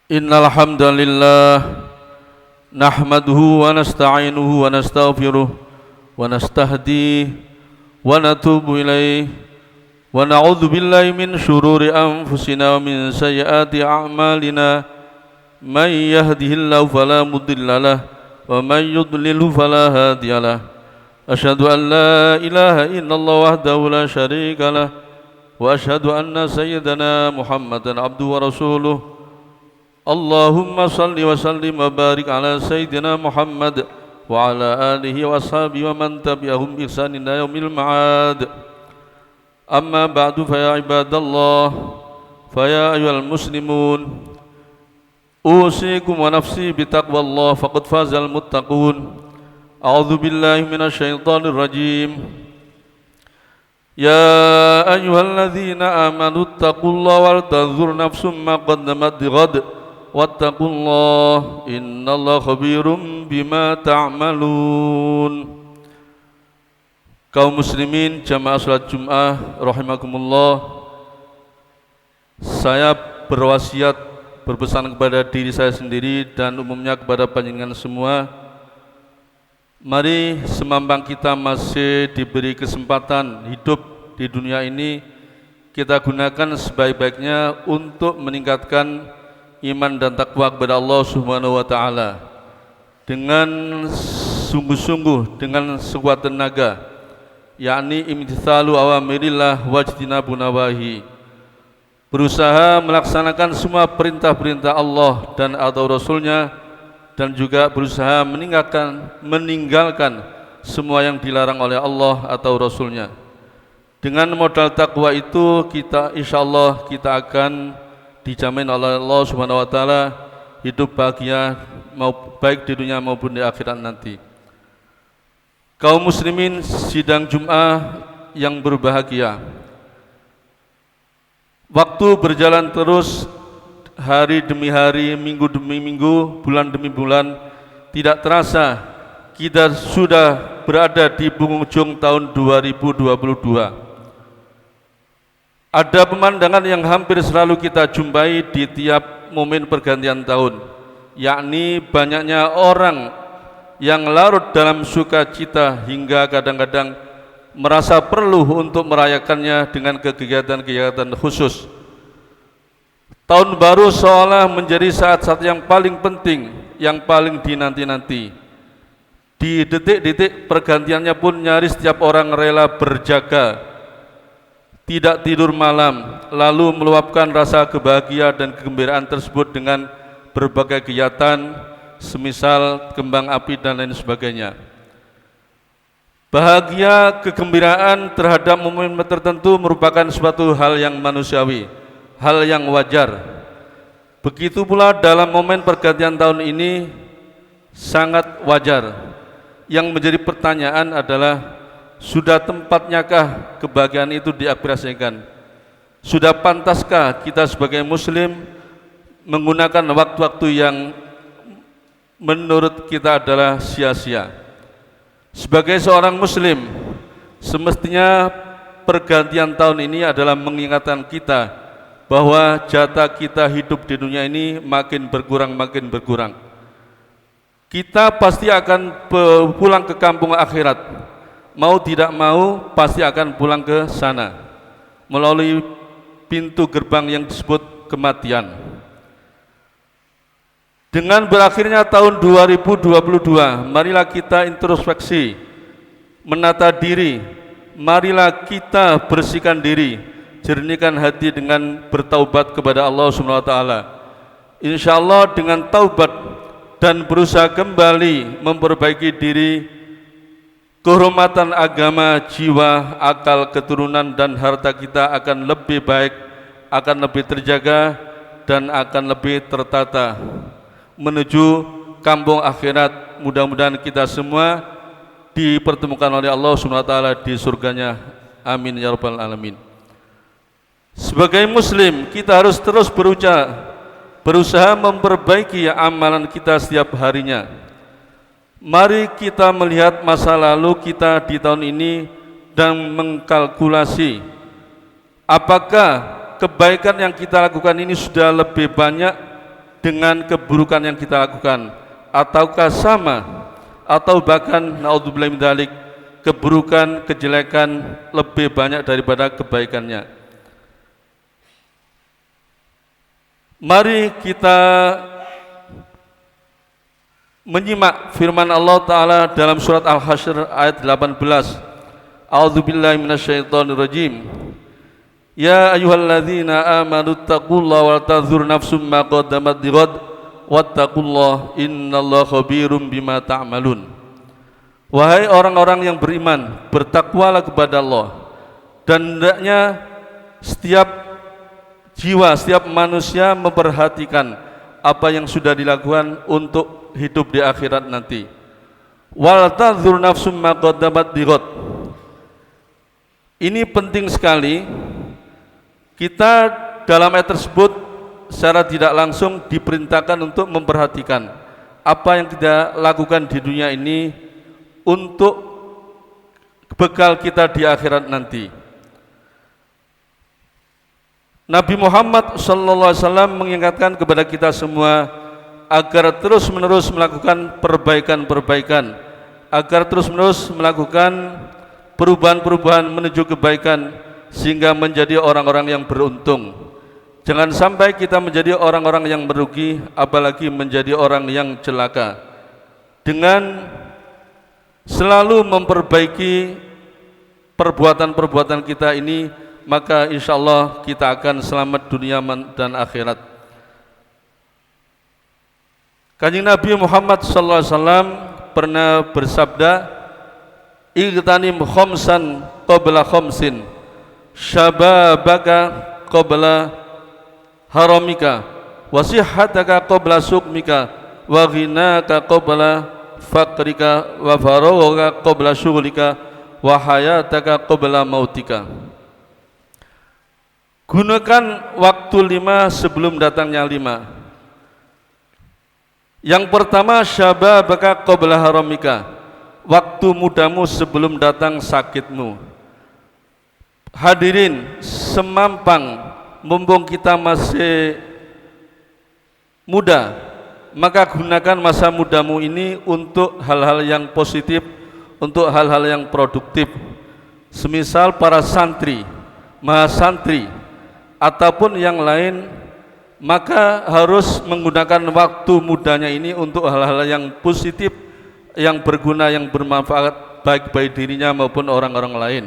Innal hamdalillah nahmaduhu wa nasta'inuhu wa nastaghfiruh wa nastahdihi wa natubu ilaih wa na'udzu billahi min syururi anfusina wa min sayyiati a'malina may yahdihillahu fala mudilla lahu wa may yudlilhu fala hadiya lahu asyhadu an la ilaha illallah wahdahu la syarika lahu wa asyhadu anna sayyidana Muhammadan abduhu wa rasuluh. Allahumma salli wa sallim wa barik ala sayyidina Muhammad wa ala alihi wa ashabihi wa man tabi'ahum bi ihsanin ila yaumil ma'ad. Amma ba'du fa ya ibadallah fa ya ayyuhal muslimun usikum wa nafsi bi taqwallah faqad fazal muttaqun. A'udzu billahi minasy syaithanir rajim. Ya ayyuhalladzina amanu taqullaha wal tanzur nafsum ma qaddamat lighad wattaqullah innallaha khabirum bima ta'malun. Kaum muslimin jamaah salat Jumat rahimakumullah, saya berwasiat berpesan kepada diri saya sendiri dan umumnya kepada panjenengan semua, mari semampan kita masih diberi kesempatan hidup di dunia ini, kita gunakan sebaik-baiknya untuk meningkatkan iman dan takwa kepada Allah Subhanahu wa taala dengan sungguh-sungguh, dengan sekuat tenaga, yakni imtitsalu awamirillah wajtinabu nawahi, berusaha melaksanakan semua perintah-perintah Allah dan atau Rasulnya, dan juga berusaha meninggalkan semua yang dilarang oleh Allah atau Rasulnya. Dengan modal takwa itu kita insyaallah kita akan dijamin oleh Allah Subhanahu wa taala hidup bahagia baik di dunia maupun di akhirat nanti. Kaum muslimin sidang Jumat yang berbahagia. Waktu berjalan terus, hari demi hari, minggu demi minggu, bulan demi bulan, tidak terasa kita sudah berada di penghujung tahun 2022. Ada pemandangan yang hampir selalu kita jumpai di tiap momen pergantian tahun, yakni banyaknya orang yang larut dalam sukacita hingga kadang-kadang merasa perlu untuk merayakannya dengan kegiatan-kegiatan khusus. Tahun baru seolah menjadi saat-saat yang paling penting, yang paling dinanti-nanti. Di detik-detik pergantiannya pun nyaris setiap orang rela berjaga, tidak tidur malam, lalu meluapkan rasa kebahagiaan dan kegembiraan tersebut dengan berbagai kegiatan semisal kembang api dan lain sebagainya. Bahagia, kegembiraan terhadap momen tertentu merupakan suatu hal yang manusiawi, hal yang wajar. Begitu pula dalam momen pergantian tahun ini sangat wajar. Yang menjadi pertanyaan adalah, sudah tempatnyakah kebahagiaan itu diapresiasikan? Sudah pantaskah kita sebagai muslim menggunakan waktu-waktu yang menurut kita adalah sia-sia? Sebagai seorang muslim, semestinya pergantian tahun ini adalah mengingatkan kita bahwa jatah kita hidup di dunia ini makin berkurang. Kita pasti akan pulang ke kampung akhirat. Mau tidak mau pasti akan pulang ke sana melalui pintu gerbang yang disebut kematian. Dengan berakhirnya tahun 2022, marilah kita introspeksi, menata diri, marilah kita bersihkan diri, jernihkan hati dengan bertaubat kepada Allah Subhanahu wa taala. Insyaallah dengan taubat dan berusaha kembali memperbaiki diri, kehormatan agama, jiwa, akal, keturunan, dan harta kita akan lebih baik, akan lebih terjaga, dan akan lebih tertata menuju kampung akhirat. Mudah-mudahan kita semua dipertemukan oleh Allah SWT di surganya. Amin ya rabbal alamin. Sebagai muslim, kita harus terus berusaha memperbaiki amalan kita setiap harinya. Mari kita melihat masa lalu kita di tahun ini dan mengkalkulasi apakah kebaikan yang kita lakukan ini sudah lebih banyak dengan keburukan yang kita lakukan, ataukah sama atau bahkan naudzubillah min dzalik, keburukan, kejelekan lebih banyak daripada kebaikannya. Mari kita menyimak firman Allah Ta'ala dalam surat Al-Hasyr ayat 18. A'udzubillahi minasyaitonirrajim. Ya ayyuhalladzina amanu taqullaha wal tanzur nafsum ma qaddamat lighad wattaqullaha innallaha khabirum bima ta'malun. Wahai orang-orang yang beriman, bertakwalah kepada Allah, dan hendaknya setiap jiwa, setiap manusia memperhatikan apa yang sudah dilakukan untuk hidup di akhirat nanti. Wal tanzur nafsum ma qaddamat lighad. Ini penting sekali. Kita dalam ayat tersebut secara tidak langsung diperintahkan untuk memperhatikan apa yang kita lakukan di dunia ini untuk bekal kita di akhirat nanti. Nabi Muhammad SAW mengingatkan kepada kita semua agar terus-menerus melakukan perbaikan-perbaikan, agar terus-menerus melakukan perubahan-perubahan menuju kebaikan, sehingga menjadi orang-orang yang beruntung. Jangan sampai kita menjadi orang-orang yang merugi, apalagi menjadi orang yang celaka. Dengan selalu memperbaiki perbuatan-perbuatan kita ini, maka insya Allah kita akan selamat dunia dan akhirat. Kanjeng Nabi Muhammad SAW pernah bersabda, "Igtanim khamsan qabla khamsin, syababaka qabla haramika, wasihhataka qabla sukmika, wa ghinaka qabla faqrika, wa faragaka qabla syughlika, wa hayataka qabla mautika." Gunakan waktu 5 sebelum datangnya 5. Yang pertama, syababaka qabla haramika, waktu mudamu sebelum datang sakitmu. Hadirin, semampang mumpung kita masih muda, maka gunakan masa mudamu ini untuk hal-hal yang positif, untuk hal-hal yang produktif. Semisal para santri, mahasantri, ataupun yang lain, maka harus menggunakan waktu mudanya ini untuk hal-hal yang positif, yang berguna, yang bermanfaat baik bagi dirinya maupun orang-orang lain.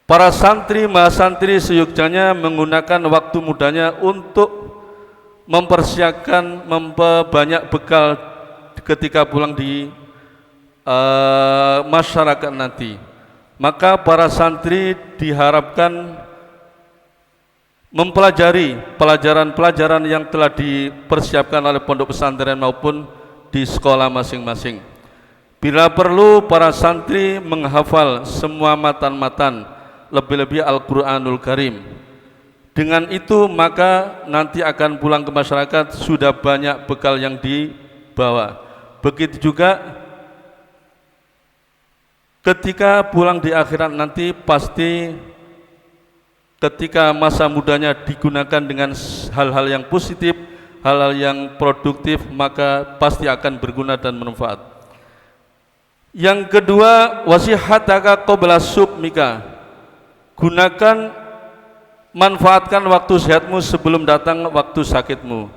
Para santri, mahasantri seyogyanya menggunakan waktu mudanya untuk mempersiapkan, memperbanyak bekal ketika pulang di masyarakat nanti. Maka para santri diharapkan mempelajari pelajaran-pelajaran yang telah dipersiapkan oleh pondok pesantren maupun di sekolah masing-masing. Bila perlu, para santri menghafal semua matan-matan, lebih-lebih Al-Quranul Karim. Dengan itu maka nanti akan pulang ke masyarakat sudah banyak bekal yang dibawa. Begitu juga ketika pulang di akhirat nanti, pasti ketika masa mudanya digunakan dengan hal-hal yang positif, hal-hal yang produktif, maka pasti akan berguna dan bermanfaat. Yang kedua, wasihataka qabla sukmika, gunakan, manfaatkan waktu sehatmu sebelum datang waktu sakitmu.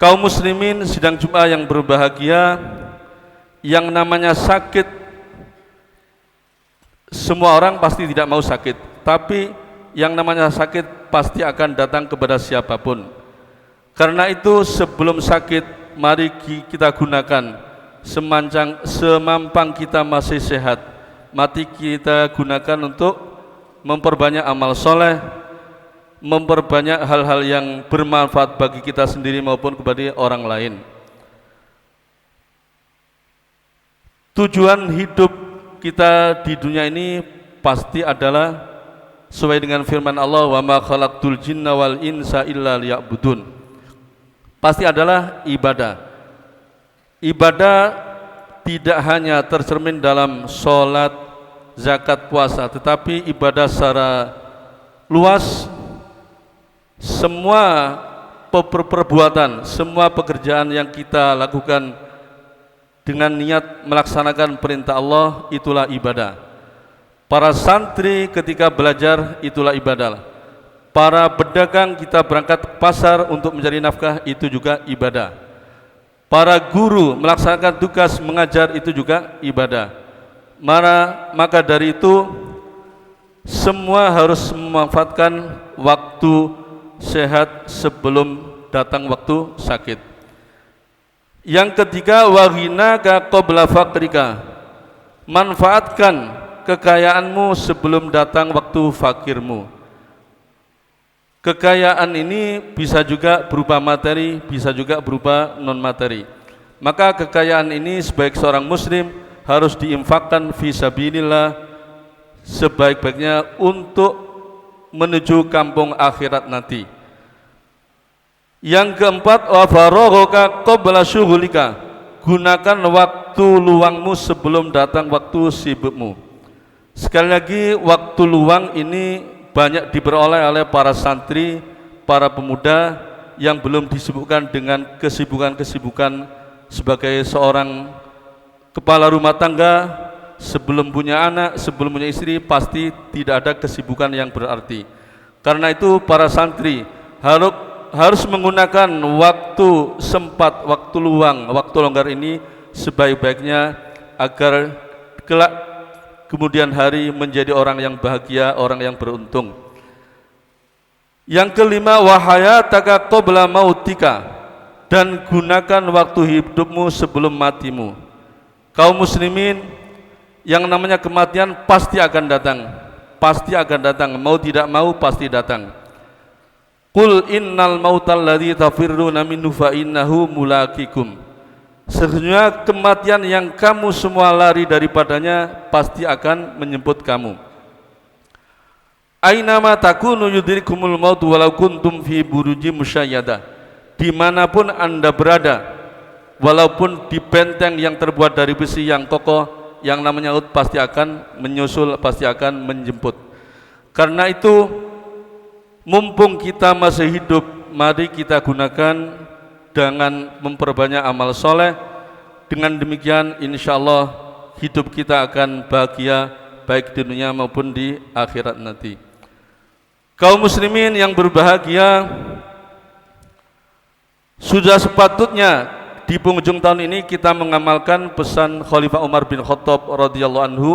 Kaum muslimin sidang Jumat yang berbahagia, yang namanya sakit, semua orang pasti tidak mau sakit, tapi yang namanya sakit pasti akan datang kepada siapapun. Karena itu sebelum sakit, mari kita gunakan semampang kita masih sehat. Mati kita gunakan untuk memperbanyak amal soleh, memperbanyak hal-hal yang bermanfaat bagi kita sendiri maupun kepada orang lain. Tujuan hidup kita di dunia ini pasti adalah sesuai dengan firman Allah, wa ma khalaqtul jinna wal insa illa liya'budun. Pasti adalah ibadah. Ibadah tidak hanya tercermin dalam sholat, zakat, puasa, tetapi ibadah secara luas, semua perbuatan, semua pekerjaan yang kita lakukan dengan niat melaksanakan perintah Allah, itulah ibadah. Para santri ketika belajar, itulah ibadah. Para pedagang kita berangkat ke pasar untuk mencari nafkah, itu juga ibadah. Para guru melaksanakan tugas mengajar, itu juga ibadah. Maka dari itu semua harus memanfaatkan waktu sehat sebelum datang waktu sakit. Yang ketiga, waghinaka qabla faqrika. Manfaatkan kekayaanmu sebelum datang waktu fakirmu. Kekayaan ini bisa juga berupa materi, bisa juga berupa non materi. Maka kekayaan ini sebagai seorang muslim harus diinfakkan fi sabilillah sebaik-baiknya untuk menuju kampung akhirat nanti. Yang keempat, wa faraghaka qabla syughulika. Gunakan waktu luangmu sebelum datang waktu sibukmu. Sekali lagi, waktu luang ini banyak diperoleh oleh para santri, para pemuda yang belum disibukkan dengan kesibukan-kesibukan sebagai seorang kepala rumah tangga. Sebelum punya anak, sebelum punya istri, pasti tidak ada kesibukan yang berarti. Karena itu para santri harus menggunakan waktu sempat, waktu luang, waktu longgar ini sebaik-baiknya agar kelak kemudian hari menjadi orang yang bahagia, orang yang beruntung. Yang kelima, wahayataka qabla mautika. Dan gunakan waktu hidupmu sebelum matimu. Kaum muslimin, yang namanya kematian pasti akan datang. Pasti akan datang, mau tidak mau pasti datang. Qul innal mautal ladzi tafirruna minhu fa innahu mulaqikum. Sesungguhnya kematian yang kamu semua lari daripadanya pasti akan menjemput kamu. Ainama takunu yudrikumul maut walau kuntum fi burujim musyayyadah. Dimanapun anda berada, walaupun di benteng yang terbuat dari besi yang kokoh, yang namanya maut pasti akan menyusul, pasti akan menjemput. Karena itu, mumpung kita masih hidup, mari kita gunakan dengan memperbanyak amal soleh. Dengan demikian insya Allah hidup kita akan bahagia baik di dunia maupun di akhirat nanti. Kaum muslimin yang berbahagia, sudah sepatutnya di penghujung tahun ini kita mengamalkan pesan Khalifah Umar bin Khattab radhiyallahu anhu,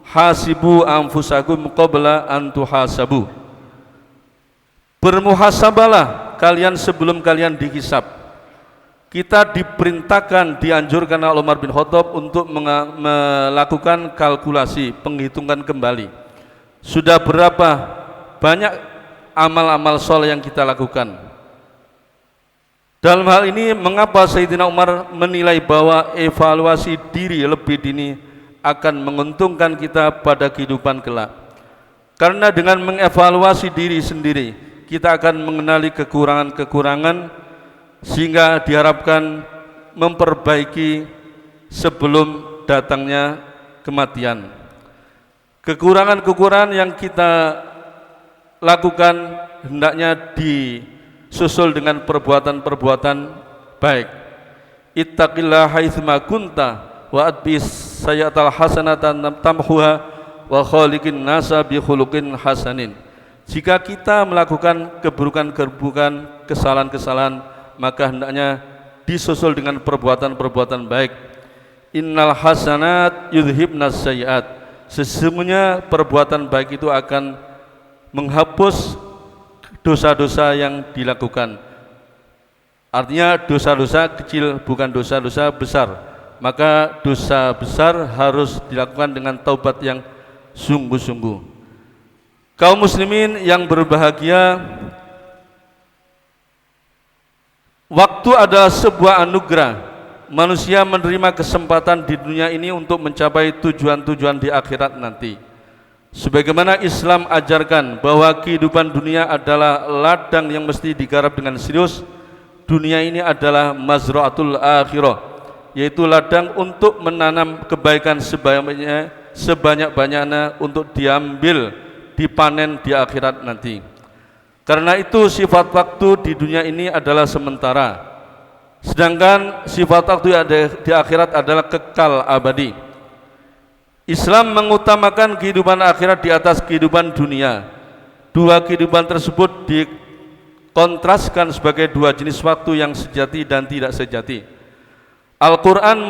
hasibu anfusakum qabla an tuhasabu. Bermuhasabalah kalian sebelum kalian dihisab. Kita diperintahkan, dianjurkan oleh Umar bin Khattab untuk melakukan kalkulasi, penghitungan kembali. Sudah berapa banyak amal-amal soleh yang kita lakukan. Dalam hal ini, mengapa Sayyidina Umar menilai bahwa evaluasi diri lebih dini akan menguntungkan kita pada kehidupan kelak? Karena dengan mengevaluasi diri sendiri, kita akan mengenali kekurangan-kekurangan sehingga diharapkan memperbaiki sebelum datangnya kematian. Kekurangan-kekurangan yang kita lakukan hendaknya disusul dengan perbuatan-perbuatan baik. Ittaqillah haitsuma kunta wa adbis sayyatal hasanatan tamhuha wa khaliqin nasa bi khuluqin hasanin. Jika kita melakukan keburukan-keburukan, kesalahan-kesalahan, maka hendaknya disusul dengan perbuatan-perbuatan baik. Innal hasanat yudhibnas sayyiat. Sesungguhnya perbuatan baik itu akan menghapus dosa-dosa yang dilakukan. Artinya dosa-dosa kecil, bukan dosa-dosa besar. Maka dosa besar harus dilakukan dengan taubat yang sungguh-sungguh. Kaum muslimin yang berbahagia, waktu adalah sebuah anugerah. Manusia menerima kesempatan di dunia ini untuk mencapai tujuan-tujuan di akhirat nanti. Sebagaimana Islam ajarkan bahwa kehidupan dunia adalah ladang yang mesti digarap dengan serius, dunia ini adalah mazra'atul akhirah, yaitu ladang untuk menanam kebaikan sebanyak-banyaknya untuk diambil, dipanen di akhirat nanti. Karena itu sifat waktu di dunia ini adalah sementara, sedangkan sifat waktu yang ada di akhirat adalah kekal abadi. Islam mengutamakan kehidupan akhirat di atas kehidupan dunia. Dua kehidupan tersebut dikontraskan sebagai dua jenis waktu yang sejati dan tidak sejati. Al-Quran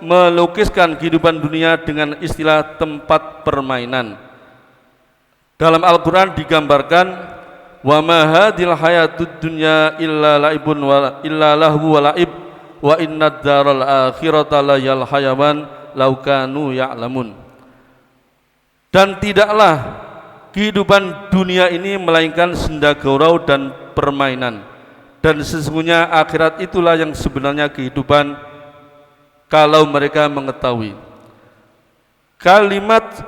melukiskan kehidupan dunia dengan istilah tempat permainan. Dalam Al-Quran digambarkan, wa ma hadhil hayatud dunya illa laibun wa illa lahu wa laib wa innad daral akhirata layal hayawan law kanu ya'lamun. Dan tidaklah kehidupan dunia ini melainkan senda gurau dan permainan, dan sesungguhnya akhirat itulah yang sebenarnya kehidupan kalau mereka mengetahui. Kalimat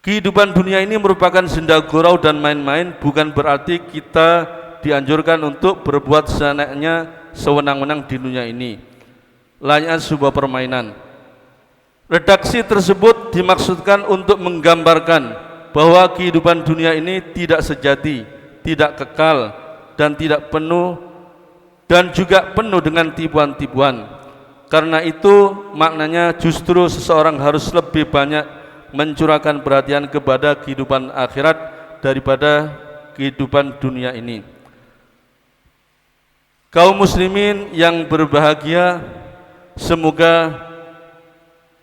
kehidupan dunia ini merupakan senda gurau dan main-main, bukan berarti kita dianjurkan untuk berbuat seenaknya sewenang-wenang di dunia ini, layaknya sebuah permainan. Redaksi tersebut dimaksudkan untuk menggambarkan bahwa kehidupan dunia ini tidak sejati, tidak kekal, dan tidak penuh, dan juga penuh dengan tipuan-tipuan. Karena itu maknanya justru seseorang harus lebih banyak mencurahkan perhatian kepada kehidupan akhirat daripada kehidupan dunia ini. Kaum muslimin yang berbahagia, semoga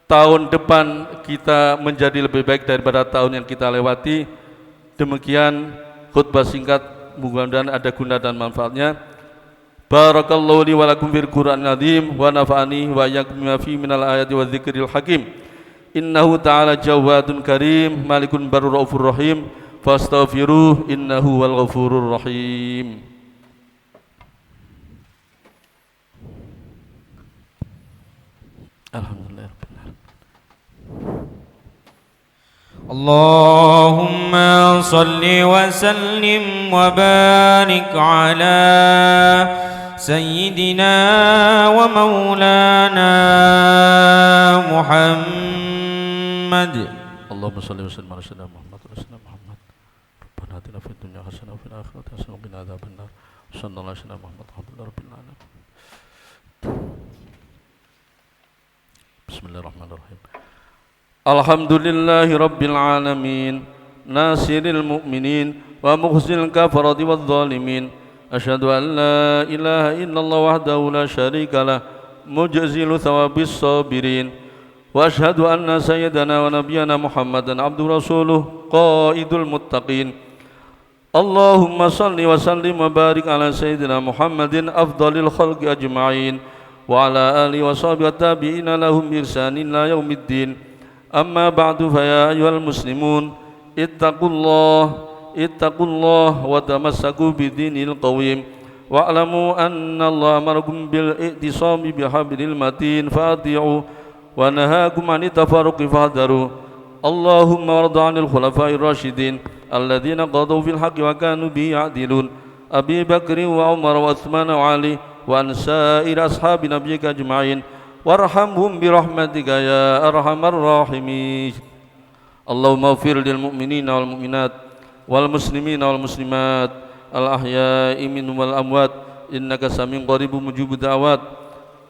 tahun depan kita menjadi lebih baik daripada tahun yang kita lewati. Demikian khutbah singkat, mudah-mudahan ada guna dan manfaatnya. Barakallahu li wa lakum fil Qur'anil azim wa nafa'ani wa iyyakum bima fihi minal ayati wa dzikril hakim. Innahu ta'ala jawadun karim, malikun barur raufur rahim, fastaghfiruh innahu wal ghafurur rahim. Alhamdulillah. Allahumma salli wa sallim wa barik ala sayyidina wa maulana Muhammad. Allahumma salli wa sallim ala sayyidina Muhammad wa sayyidina Muhammad. Rabbana atina fid dunya hasanah wa fil akhirati hasanah wa qina adzabannar. Sallallahu alaihi wasallam Muhammad alhamdulillahi rabbil alamin. Bismillahirrahmanirrahim. Alhamdulillahi rabbil alamin, nasiril mu'minin wa mukhzil kafarati wadh dhalimin. Asyhadu an la ilaha illallah wahdahu la syarika lah, mujzilu thawabis sabirin. Wa asyhadu anna sayyidana wa nabiyyana Muhammadan abduhu rasuluh qaidul muttaqin. Allahumma salli wa sallim wa barik ala sayyidina Muhammadin afdalil khalqi ajma'in wa ala alihi wa sahbihi tabi'ina lahum bi ihsanin ila yaumiddin. Amma ba'du, fa ya ayyuhal muslimun ittaqullah wa tamassaku bidinil qawim wa'lamu anna Allah amarakum bil i'tisami bihablil matin fa'ati'u wa nahakum 'anit tafarruqi fahdharu. Allahumma warda 'anil khulafa'ir rasyidin alladhina qadaw fil haqqi wa kanu bihi ya'dilun, Abi Bakr wa Umar wa Uthman wa Ali wa an sa'ir ashabi nabiyyika ajma'in warhamhum birahmatika ya arhamar rahimin. Allahumma ighfir lil mu'minina wal mu'minat wal muslimina wal muslimat al ahya'i minhum wal amwat innaka samiun qaribun mujibud da'wat.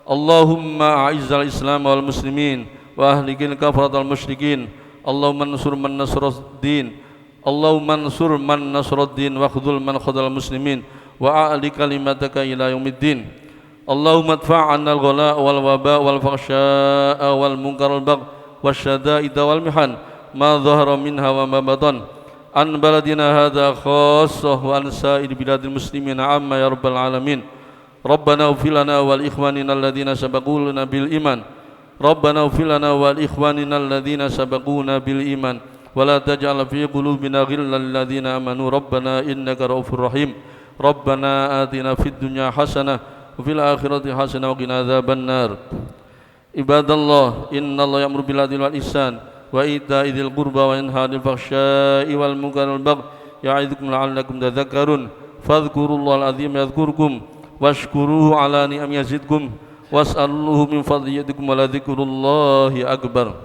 Allahumma a'izzal islam wal muslimin wa ahlikil kafaratal musyrikin. Allahumma ansur man nasruddin, Allahumma ansur man nasruddin wa khudhul man khadhal muslimin wa a'li kalimataka ila yaumiddin. Allahumma adfa'anna al-ghala wal waba wal fakhsha'a wal munkar wal bagh wasyada'ida wal mihan ma dhahara minha wa ma batan an baladina hadha khassah wa an sa'ir biladil muslimin amma ya rabbal alamin. Rabbana ighfir lana wal ikhwanina alladhina sabaquna bil iman, Rabbana ighfir lana wal ikhwanina alladhina sabaquna bil iman wa la taj'al fi qulubina ghillan lil ladzina amanu rabbana innaka raufur rahim. Rabbana atina fid dunya hasanah wa fil akhirati hasanah wa qina adzabannar. Ibadallah, innallaha ya'muru bil adli wal ihsan wa ita'i dzil qurba wa yanha 'anil fakhsya'i wal munkari wal baghi ya'idzukum la'allakum tadhakkarun. Fadhkurullahal azim yadhkurkum washkuruhu 'ala ni'amihi yazidkum was'aluhu min fadlihi wa la dzikrullahi akbar.